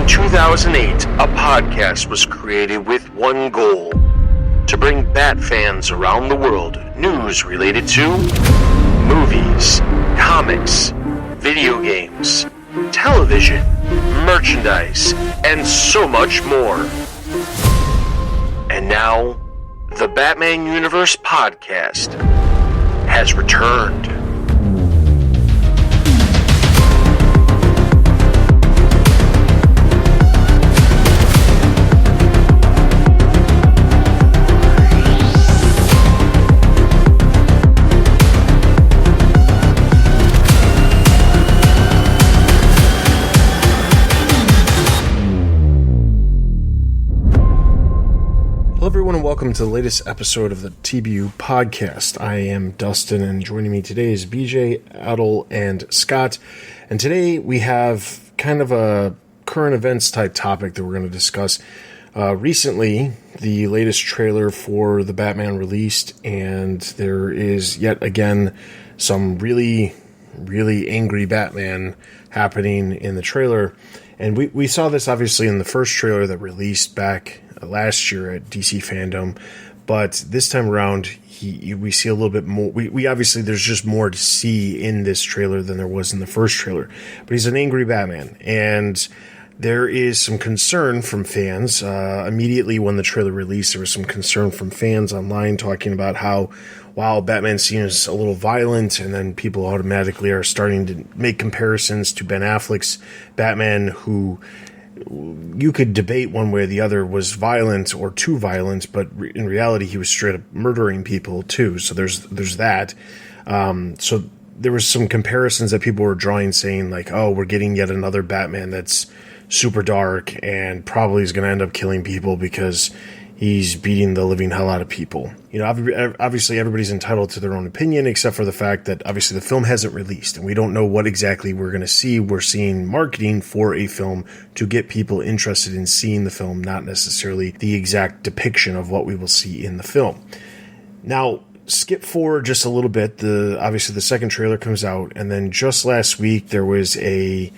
In 2008, a podcast was created with one goal: to bring Bat fans around the world news related to movies, comics, video games, television, merchandise, and so much more. And now, the Batman Universe podcast has returned. Hello everyone and welcome to the latest episode of the TBU podcast. I am Dustin and joining me today is BJ, Adel, and Scott. And today we have kind of a current events type topic that we're going to discuss. Recently, the latest trailer for the Batman released, and there is yet again some really angry Batman happening in the trailer. And we saw this obviously in the first trailer that released back last year at DC FanDome, but this time around we see a little bit more. We obviously, there's just more to see in this trailer than there was in the first trailer, but he's an angry Batman, and there is some concern from fans. Immediately when the trailer released, there was some concern from fans online talking about how, wow, Batman seems a little violent, and then people automatically are starting to make comparisons to Ben Affleck's Batman, who you could debate one way or the other was violent or too violent, but in reality he was straight up murdering people too. So there's that. So there was some comparisons that people were drawing, saying like, oh, we're getting yet another Batman that's super dark and probably is going to end up killing people because he's beating the living hell out of people. You know, obviously everybody's entitled to their own opinion, except for the fact that obviously the film hasn't released and we don't know what exactly we're going to see. We're seeing marketing for a film to get people interested in seeing the film, not necessarily the exact depiction of what we will see in the film. Now, skip forward just a little bit. Obviously the second trailer comes out, and then just last week there was a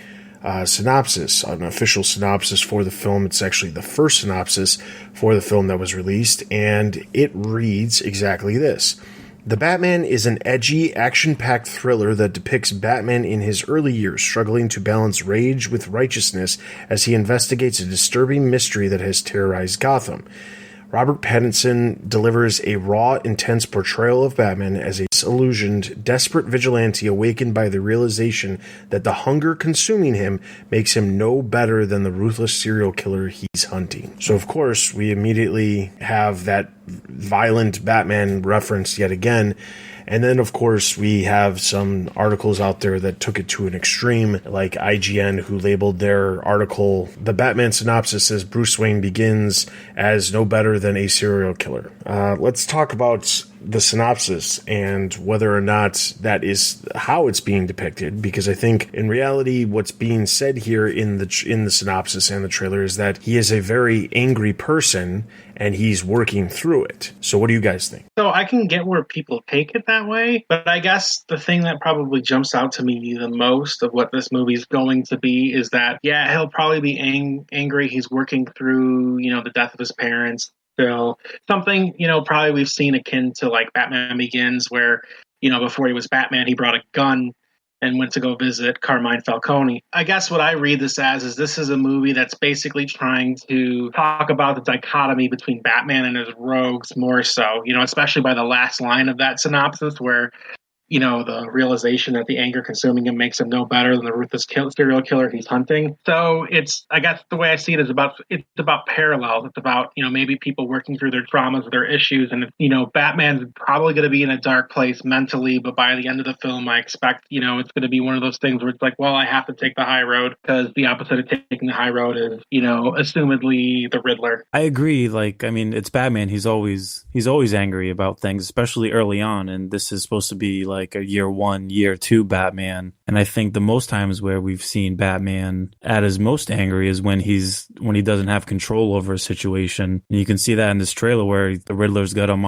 synopsis, an official synopsis for the film. It's actually the first synopsis for the film that was released, and it reads exactly this. The Batman is an edgy, action-packed thriller that depicts Batman in his early years struggling to balance rage with righteousness as he investigates a disturbing mystery that has terrorized Gotham. Robert Pattinson delivers a raw, intense portrayal of Batman as a disillusioned, desperate vigilante awakened by the realization that the hunger consuming him makes him no better than the ruthless serial killer he's hunting. So, of course, we immediately have that violent Batman reference yet again. And then, of course, we have some articles out there that took it to an extreme, like IGN, who labeled their article, the Batman synopsis says Bruce Wayne begins as no better than a serial killer. Let's talk about the synopsis and whether or not that is how it's being depicted, because I think in reality what's being said here in the synopsis and the trailer is that he is a very angry person and he's working through it. So what do you guys think? So I can get where people take it that way, but I guess the thing that probably jumps out to me the most of what this movie is going to be is that, yeah, he'll probably be angry. He's working through, the death of his parents. Still, something, probably we've seen akin to like Batman Begins, where, before he was Batman, he brought a gun and went to go visit Carmine Falcone. I guess what I read this as is this is a movie that's basically trying to talk about the dichotomy between Batman and his rogues more so, especially by the last line of that synopsis where, the realization that the anger consuming him makes him no better than the ruthless serial killer he's hunting. So I guess the way I see it is it's about parallels. It's about, maybe people working through their traumas, their issues. And, Batman's probably going to be in a dark place mentally, but by the end of the film, I expect, it's going to be one of those things where it's like, well, I have to take the high road because the opposite of taking the high road is, assumedly the Riddler. I agree. It's Batman. He's always angry about things, especially early on. And this is supposed to be like a year 1, year 2 Batman. And I think the most times where we've seen Batman at his most angry is when he doesn't have control over a situation. And you can see that in this trailer where the Riddler's got him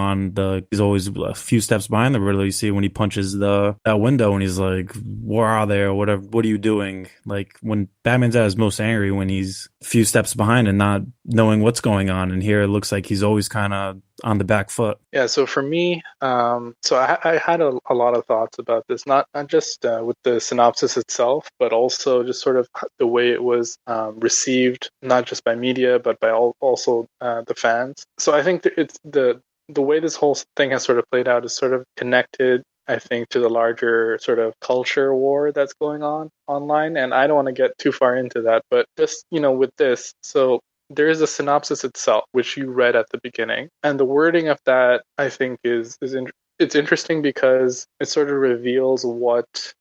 he's always a few steps behind the Riddler. You see when he punches that window and he's like, where are they, or whatever, what are you doing? Like when Batman's at his most angry, when he's a few steps behind and not knowing what's going on. And here it looks like he's always kind of on the back foot. Yeah, so for me, I had a lot of thoughts about this, not just with the synopsis itself, but also just sort of the way it was received, not just by media, but by also the fans. So I think that it's the way this whole thing has sort of played out is sort of connected, I think, to the larger sort of culture war that's going on online. And I don't want to get too far into that, but just, with this, so there is a synopsis itself, which you read at the beginning. And the wording of that, I think, it's interesting because it sort of reveals what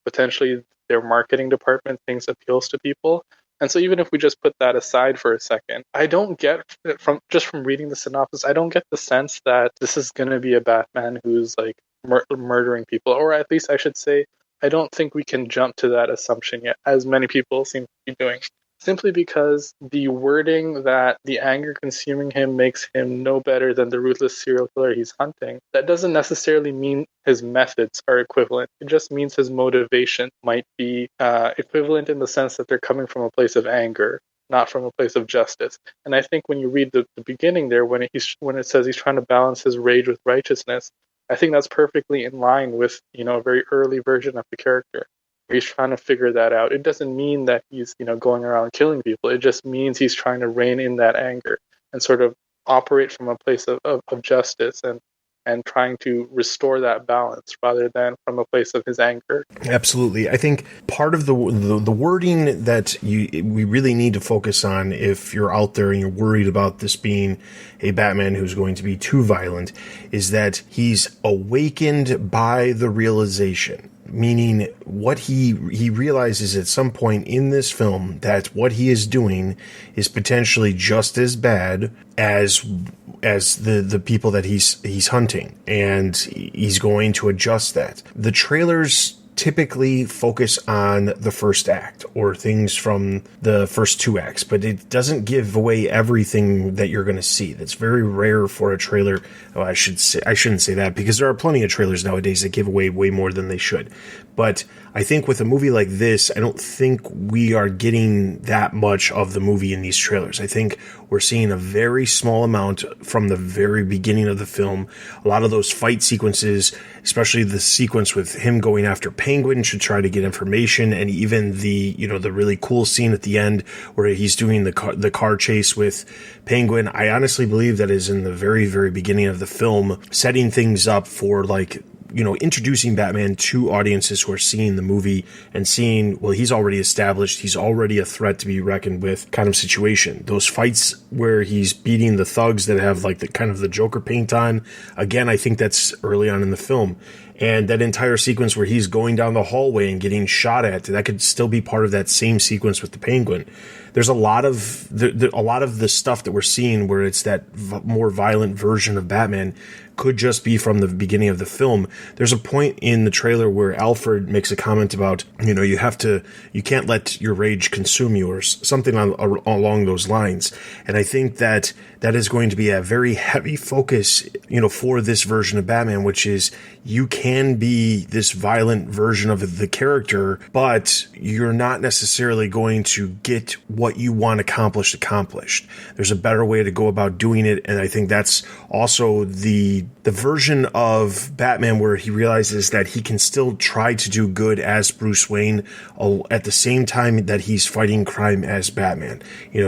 potentially their marketing department thinks appeals to people. And so even if we just put that aside for a second, I don't get from reading the synopsis, I don't get the sense that this is going to be a Batman who's like murdering people, or at least I should say, I don't think we can jump to that assumption yet, as many people seem to be doing. Simply because the wording that the anger consuming him makes him no better than the ruthless serial killer he's hunting, that doesn't necessarily mean his methods are equivalent. It just means his motivation might be equivalent in the sense that they're coming from a place of anger, not from a place of justice. And I think when you read the beginning there, when it says he's trying to balance his rage with righteousness, I think that's perfectly in line with, a very early version of the character. He's trying to figure that out. It doesn't mean that he's, going around killing people. It just means he's trying to rein in that anger and sort of operate from a place of justice and trying to restore that balance rather than from a place of his anger. Absolutely. I think part of the wording that we really need to focus on, if you're out there and you're worried about this being a Batman who's going to be too violent, is that he's awakened by the realization. Meaning what he realizes at some point in this film that what he is doing is potentially just as bad as the people that he's hunting, and he's going to adjust that. The trailers typically focus on the first act or things from the first 2 acts, but it doesn't give away everything that you're going to see. That's very rare for a trailer. Oh, I shouldn't say that, because there are plenty of trailers nowadays that give away way more than they should. But I think with a movie like this, I don't think we are getting that much of the movie in these trailers. I think we're seeing a very small amount from the very beginning of the film. A lot of those fight sequences, especially the sequence with him going after Penguin to try to get information, and even the really cool scene at the end where he's doing the car chase with Penguin. I honestly believe that is in the very, very beginning of the film, setting things up for introducing Batman to audiences who are seeing the movie and seeing, well, he's already established, he's already a threat to be reckoned with kind of situation. Those fights where he's beating the thugs that have like the kind of the Joker paint on, again, I think that's early on in the film. And that entire sequence where he's going down the hallway and getting shot at, that could still be part of that same sequence with the Penguin. There's a lot of the stuff that we're seeing where it's that more violent version of Batman could just be from the beginning of the film. There's a point in the trailer where Alfred makes a comment about, you can't let your rage consume you, or something along those lines. And I think that is going to be a very heavy focus, for this version of Batman, which is you can be this violent version of the character, but you're not necessarily going to get what you want accomplished. There's a better way to go about doing it. And I think that's also the version of Batman where he realizes that he can still try to do good as Bruce Wayne at the same time that he's fighting crime as Batman.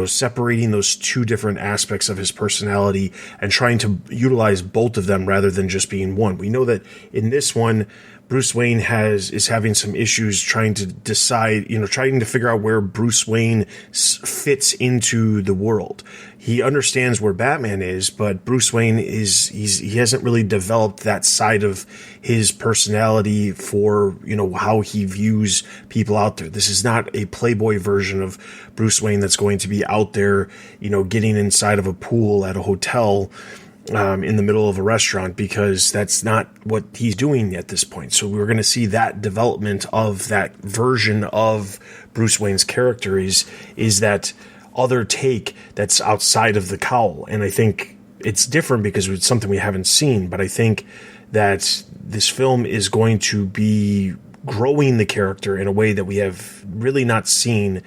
Separating those two different aspects of his personality and trying to utilize both of them rather than just being one. We know that in this one, Bruce Wayne is having some issues trying to decide, trying to figure out where Bruce Wayne fits into the world. He understands where Batman is, but Bruce Wayne he hasn't really developed that side of his personality for, how he views people out there. This is not a playboy version of Bruce Wayne that's going to be out there, getting inside of a pool at a hotel in the middle of a restaurant, because that's not what he's doing at this point. So we're going to see that development of that version of Bruce Wayne's character is that other take that's outside of the cowl. And I think it's different because it's something we haven't seen, but I think that this film is going to be growing the character in a way that we have really not seen.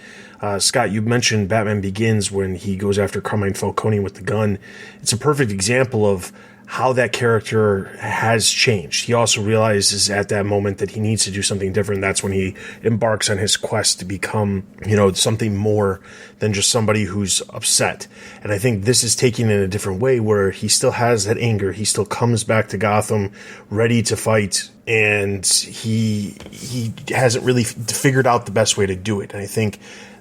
Scott, you mentioned Batman Begins when he goes after Carmine Falcone with the gun. It's a perfect example of how that character has changed. He also realizes at that moment that he needs to do something different. That's when he embarks on his quest to become, something more than just somebody who's upset. And I think this is taking it in a different way, where he still has that anger. He still comes back to Gotham ready to fight, and he hasn't really figured out the best way to do it. And I think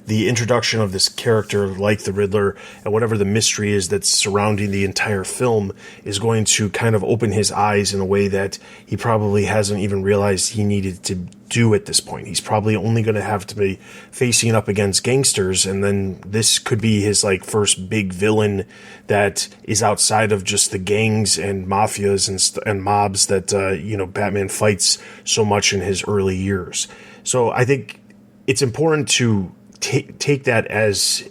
the introduction of this character like the Riddler and whatever the mystery is that's surrounding the entire film is going to kind of open his eyes in a way that he probably hasn't even realized he needed to do at this point. He's probably only going to have to be facing up against gangsters, and then this could be his first big villain that is outside of just the gangs and mafias and mobs that Batman fights so much in his early years. So I think it's important to take that as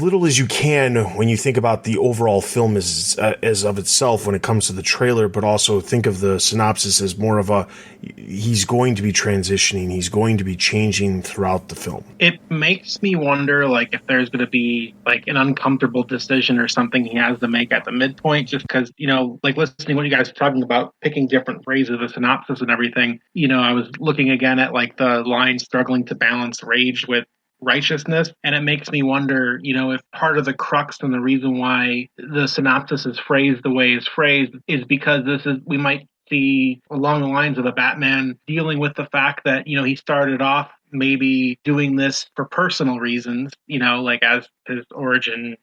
little as you can when you think about the overall film as of itself when it comes to the trailer, but also think of the synopsis as more of he's going to be transitioning, he's going to be changing throughout the film. It makes me wonder, if there's going to be an uncomfortable decision or something he has to make at the midpoint, just because, listening to what you guys are talking about, picking different phrases, the synopsis and everything, I was looking again at the line struggling to balance rage with righteousness, and it makes me wonder, if part of the crux and the reason why the synopsis is phrased the way it's phrased is because we might see along the lines of a Batman dealing with the fact that he started off maybe doing this for personal reasons, as his origin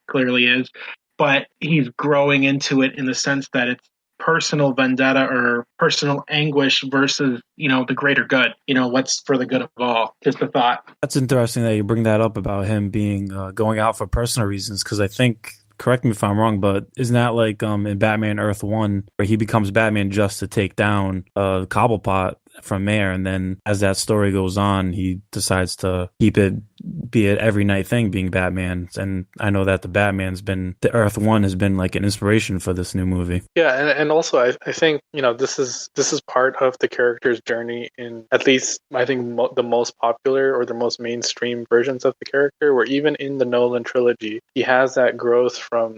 clearly is, but he's growing into it in the sense that it's personal vendetta or personal anguish versus, the greater good, what's for the good of all. Just a thought. That's interesting that you bring that up about him being going out for personal reasons, because I think, correct me if I'm wrong, but isn't that in Batman Earth 1 where he becomes Batman just to take down Cobblepot from Mayor, and then as that story goes on, he decides to be it every night thing being Batman. And I know that the Earth 1 has been an inspiration for this new movie. Yeah, and also I think this is part of the character's journey in, at least I think, the most popular or the most mainstream versions of the character, where even in the Nolan trilogy he has that growth from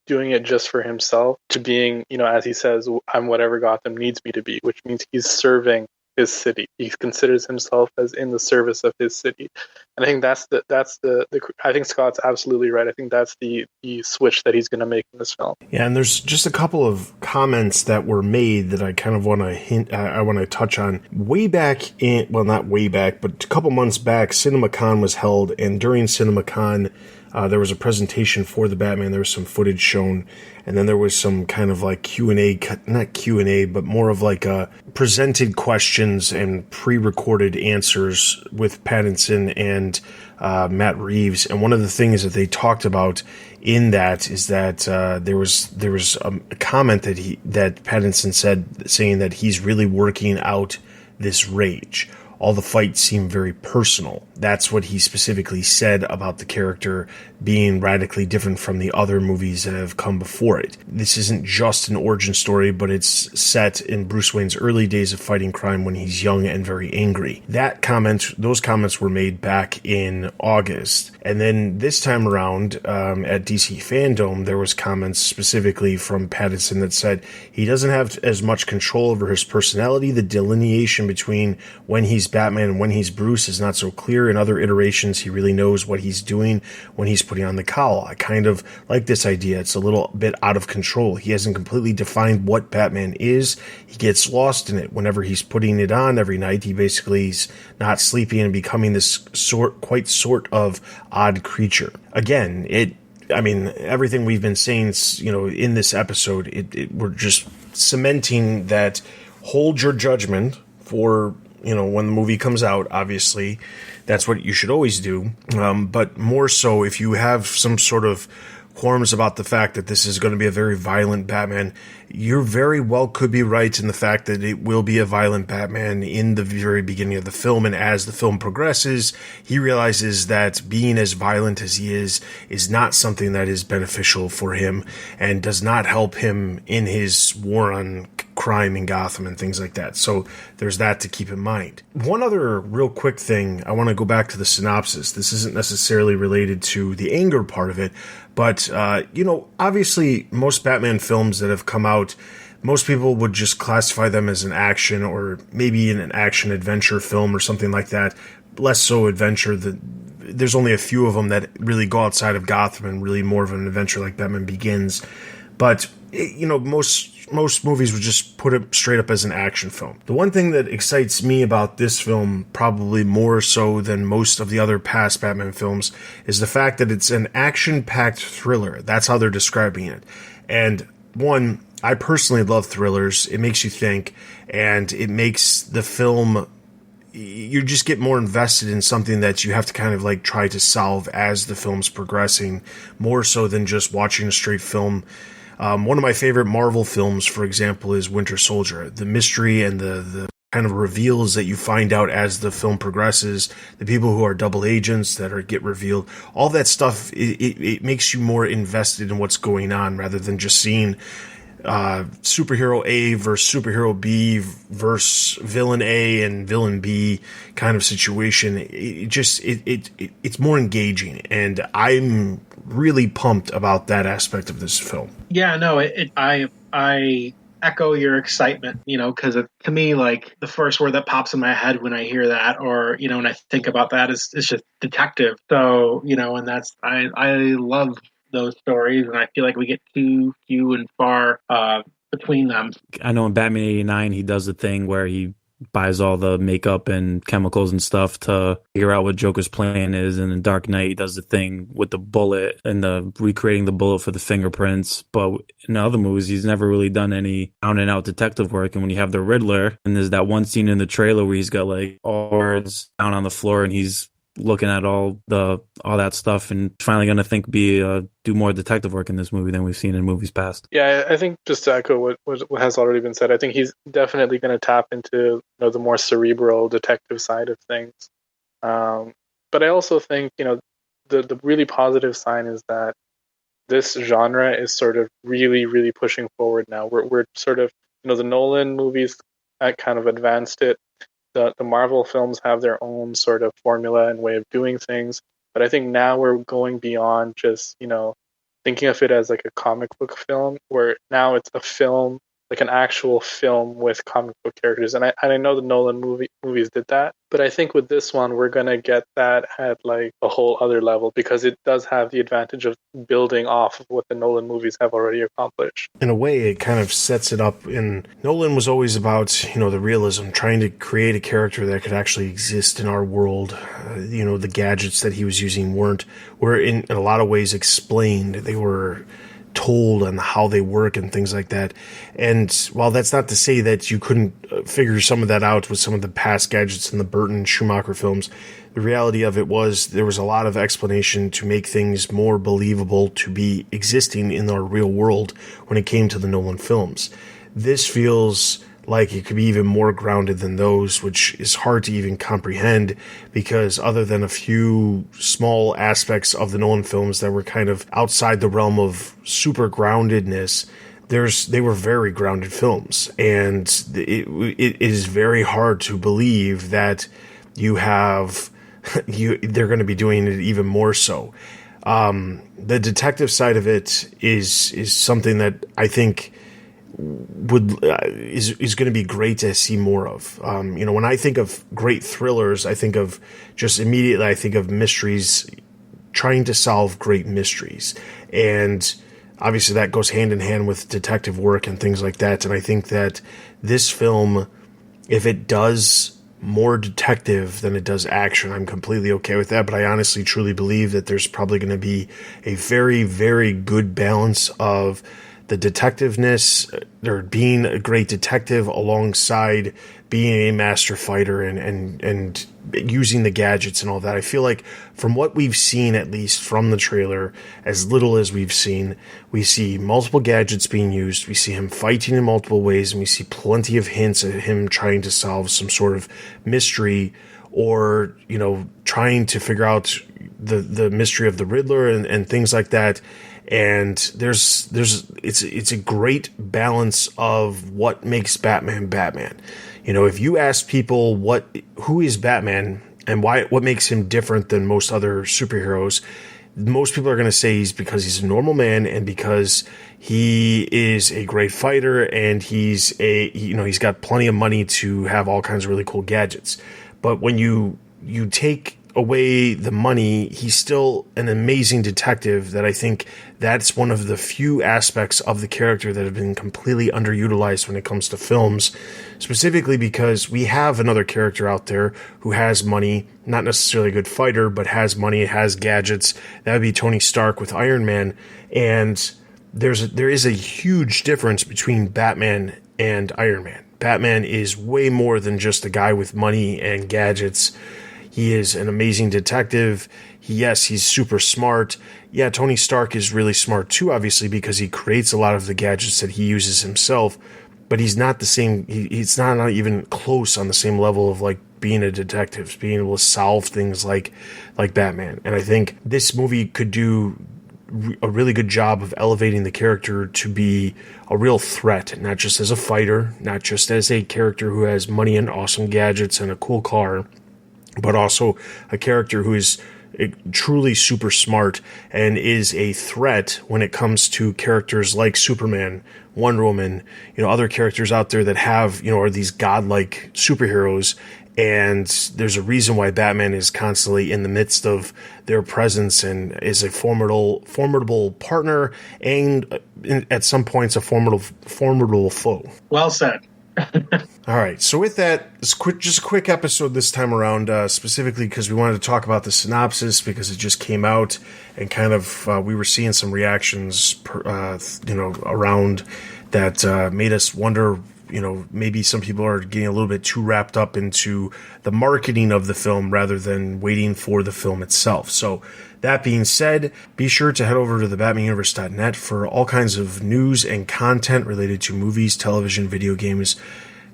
doing it just for himself to being, as he says, I'm whatever Gotham needs me to be, which means he's serving his city. He considers himself as in the service of his city. And I think that's the I think Scott's absolutely right. I think that's the switch that he's going to make in this film. Yeah, and there's just a couple of comments that were made that I kind of want to I want to touch on. Way back not way back, but a couple months back, CinemaCon was held, and during CinemaCon, there was a presentation for the Batman. There was some footage shown, and then there was some kind of Q&A, not Q&A, but more of presented questions and pre-recorded answers with Pattinson and Matt Reeves. And one of the things that they talked about in that is that there was a comment that Pattinson said, saying that he's really working out this rage. All the fights seem very personal. That's what he specifically said about the character being radically different from the other movies that have come before it. This isn't just an origin story, but it's set in Bruce Wayne's early days of fighting crime when he's young and very angry. Those comments were made back in August. And then this time around, at DC FanDome, there was comments specifically from Pattinson that said he doesn't have as much control over his personality. The delineation between when he's Batman and when he's Bruce is not so clear. In other iterations, he really knows what he's doing when he's putting on the cowl. I kind of like this idea. It's a little bit out of control. He hasn't completely defined what Batman is. He gets lost in it. Whenever he's putting it on every night, he basically is not sleeping and becoming this sort of odd creature. Again, everything we've been saying, in this episode, we're just cementing that. Hold your judgment for when the movie comes out. Obviously, that's what you should always do. But more so if you have some sort of qualms about the fact that this is going to be a very violent Batman, you very well could be right in the fact that it will be a violent Batman in the very beginning of the film. And as the film progresses, he realizes that being as violent as he is not something that is beneficial for him and does not help him in his war on crime in Gotham and things like that. So there's that to keep in mind. One other real quick thing, I want to go back to the synopsis. This isn't necessarily related to the anger part of it, but, obviously most Batman films that have come out, most people would just classify them as an action or maybe an action adventure film or something like that. Less so adventure. There's only a few of them that really go outside of Gotham and really more of an adventure like Batman Begins. But, most movies would just put it straight up as an action film. The one thing that excites me about this film, probably more so than most of the other past Batman films, is the fact that it's an action-packed thriller. That's how they're describing it. And one, I personally love thrillers. It makes you think, and it makes the film, you just get more invested in something that you have to kind of like try to solve as the film's progressing, more so than just watching a straight film. One of my favorite Marvel films, for example, is Winter Soldier. The mystery and the kind of reveals that you find out as the film progresses, the people who are double agents that get revealed, all that stuff, it makes you more invested in what's going on rather than just seeing superhero A versus superhero B versus villain A and villain B kind of situation. It's more engaging, and I'm really pumped about that aspect of this film. Yeah, no, I echo your excitement, because to me, like, the first word that pops in my head when I hear that, or when I think about that, is just detective. So and that's I love those stories, and I feel like we get too few and far between them. I know in Batman 89, he does the thing where he buys all the makeup and chemicals and stuff to figure out what Joker's plan is. And in Dark Knight, he does the thing with the bullet and the recreating the bullet for the fingerprints. But in other movies, he's never really done any out and out detective work. And when you have the Riddler, and there's that one scene in the trailer where he's got like all words down on the floor and he's looking at all that stuff, and finally going to do more detective work in this movie than we've seen in movies past. Yeah, I think just to echo what has already been said, I think he's definitely going to tap into the more cerebral detective side of things. But I also think the really positive sign is that this genre is sort of really, really pushing forward now. We're sort of the Nolan movies kind of advanced it. The Marvel films have their own sort of formula and way of doing things, but I think now we're going beyond just thinking of it as like a comic book film, where now it's a film, like an actual film with comic book characters. And I know the Nolan movies did that, but I think with this one we're gonna get that at like a whole other level, because it does have the advantage of building off of what the Nolan movies have already accomplished. In a way, it kind of sets it up. And Nolan was always about the realism, trying to create a character that could actually exist in our world. The gadgets that he was using were in a lot of ways explained. They were told on how they work and things like that. And while that's not to say that you couldn't figure some of that out with some of the past gadgets in the Burton Schumacher films, the reality of it was there was a lot of explanation to make things more believable to be existing in our real world when it came to the Nolan films. This feels like it could be even more grounded than those, which is hard to even comprehend, because other than a few small aspects of the Nolan films that were kind of outside the realm of super groundedness, they were very grounded films. And it is very hard to believe that they're going to be doing it even more so. The detective side of it is something that I think is going to be great to see more of. When I think of great thrillers, I think of mysteries, trying to solve great mysteries. And obviously that goes hand in hand with detective work and things like that. And I think that this film, if it does more detective than it does action, I'm completely okay with that. But I honestly truly believe that there's probably going to be a very, very good balance of the detectiveness, or being a great detective alongside being a master fighter and using the gadgets and all that. I feel like from what we've seen, at least from the trailer, as little as we've seen, we see multiple gadgets being used. We see him fighting in multiple ways, and we see plenty of hints at him trying to solve some sort of mystery, or, you know, trying to figure out the mystery of the Riddler and things like that. And it's a great balance of what makes Batman Batman. You know, if you ask people who is Batman and what makes him different than most other superheroes, most people are going to say because he's a normal man, and because he is a great fighter, and he's got plenty of money to have all kinds of really cool gadgets. But when you take away the money, he's still an amazing detective. That I think that's one of the few aspects of the character that have been completely underutilized when it comes to films, specifically because we have another character out there who has money, not necessarily a good fighter, but has money, has gadgets. That would be Tony Stark with Iron Man. And there is a huge difference between Batman and Iron Man. Batman is way more than just a guy with money and gadgets. He is an amazing detective. He's super smart. Yeah, Tony Stark is really smart too, obviously, because he creates a lot of the gadgets that he uses himself. But he's not the same. He's not even close on the same level of like being a detective, being able to solve things like Batman. And I think this movie could do a really good job of elevating the character to be a real threat, not just as a fighter, not just as a character who has money and awesome gadgets and a cool car, but also a character who is truly super smart and is a threat when it comes to characters like Superman, Wonder Woman, other characters out there that have, are these godlike superheroes. And there's a reason why Batman is constantly in the midst of their presence and is a formidable partner, and at some points a formidable foe. Well said. All right, so with that, just a quick episode this time around, specifically because we wanted to talk about the synopsis because it just came out, and kind of we were seeing some reactions, around that made us wonder. Maybe some people are getting a little bit too wrapped up into the marketing of the film rather than waiting for the film itself. So that being said, be sure to head over to thebatmanuniverse.net for all kinds of news and content related to movies, television, video games,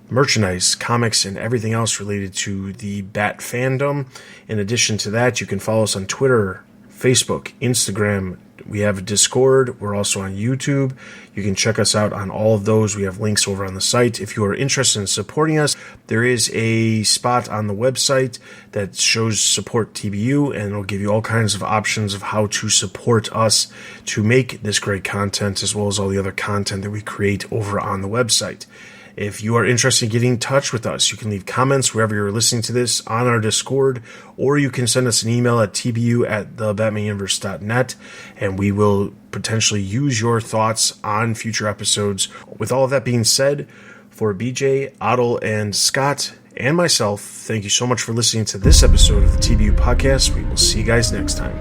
merchandise, comics, and everything else related to the Bat fandom. In addition to that, you can follow us on Twitter, Facebook, Instagram. We have a Discord. We're also on YouTube. You can check us out on all of those. We have links over on the site. If you are interested in supporting us, there is a spot on the website that shows support TBU, and it'll give you all kinds of options of how to support us to make this great content, as well as all the other content that we create over on the website. If you are interested in getting in touch with us, you can leave comments wherever you're listening to this on our Discord, or you can send us an email at tbu@thebatmanuniverse.net, and we will potentially use your thoughts on future episodes. With all of that being said, for BJ, Otto, and Scott, and myself, thank you so much for listening to this episode of the TBU podcast. We will see you guys next time.